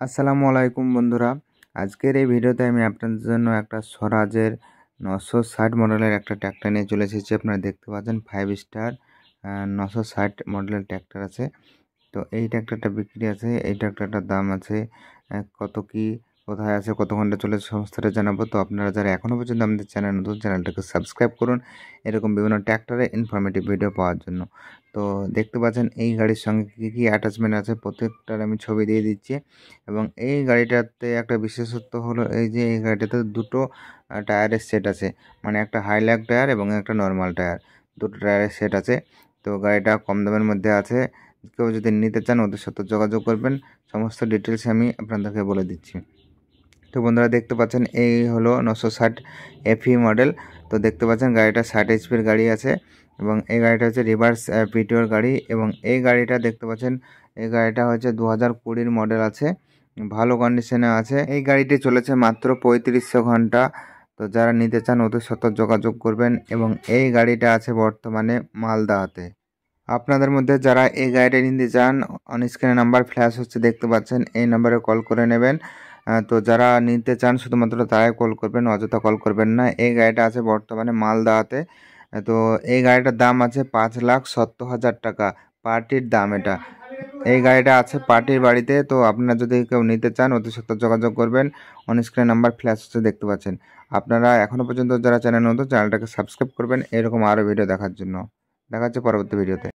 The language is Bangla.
আসসালামু আলাইকুম বন্ধুরা। আজকের এই ভিডিওতে আমি আপনাদের জন্য একটা স্বরাজের 960 মডেলের একটা ট্র্যাক্টর নিয়ে চলে এসেছি। আপনারা দেখতে পাচ্ছেন 5 স্টার 960 মডেলের ট্র্যাক্টর আছে। তো এই ট্র্যাক্টরটা বিক্রি আছে। এই ট্র্যাক্টরটার দাম আছে কত কি, কোথায় আছে, কত ঘন্টা চলেছে সমস্তটা জানাবো। তো আপনারা যারা এখনও পর্যন্ত আমাদের চ্যানেল নতুন, চ্যানেলটাকে সাবস্ক্রাইব করুন এরকম বিভিন্ন ট্র্যাক্টরের ইনফরমেটিভ ভিডিও পাওয়ার জন্য। তো দেখতে পাচ্ছেন এই গাড়ির সঙ্গে কী কী অ্যাটাচমেন্ট আছে প্রত্যেকটার আমি ছবি দিয়ে দিচ্ছি। এবং এই গাড়িটাতে একটা বিশেষত্ব হলো এই যে এই গাড়িটাতে দুটো টায়ারের সেট আছে, মানে একটা হাইল্যাক টায়ার এবং একটা নর্মাল টায়ার, দুটো টায়ারের সেট আছে। তো গাড়িটা কম দামের মধ্যে আছে। কেউ যদি নিতে চান ওদের সাথে যোগাযোগ করবেন, সমস্ত ডিটেলস আমি আপনাদেরকে বলে দিচ্ছি। তো বন্ধুরা দেখতে পাচ্ছেন এই হলো 960 এফই মডেল। তো দেখতে পাচ্ছেন গাড়িটা 60 এইচপির গাড়ি আছে এবং এই গাড়িটা হচ্ছে রিভার্স পিটিওর গাড়ি। এবং এই গাড়িটা দেখতে পাচ্ছেন এই গাড়িটা হচ্ছে 2020 মডেল আছে, ভালো কন্ডিশনে আছে। এই গাড়িটি চলেছে মাত্র 3500 ঘন্টা। তো যারা নিতে চান ওদের সাথে যোগাযোগ করবেন। এবং এই গাড়িটা আছে বর্তমানে মালদাতে। আপনাদের মধ্যে যারা এই গাড়িটা নিতে চান অন স্ক্রিনে নাম্বার ফ্ল্যাশ হচ্ছে দেখতে পাচ্ছেন, এই নাম্বারে কল করে নেবেন। তো যারা নিতে চান শুধুমাত্র তারাই কল করবেন, অযথা কল করবেন না। এই গাড়িটা আছে বর্তমানে মালদাতে। তো এই গাড়িটার দাম আছে 5,70,000 টাকা, পার্টির দাম এটা। এই গাড়িটা আছে পার্টির বাড়িতে। তো আপনারা যদি কেউ নিতে চান ওদের সাথে যোগাযোগ করবেন। অন স্ক্রিনে নাম্বার ফ্ল্যাশ হচ্ছে দেখতে পাচ্ছেন। আপনারা এখনও পর্যন্ত যারা চ্যানেল নতুন, চ্যানেলটাকে সাবস্ক্রাইব করবেন এরকম আরও ভিডিও দেখার জন্য। দেখা হচ্ছে পরবর্তী ভিডিওতে।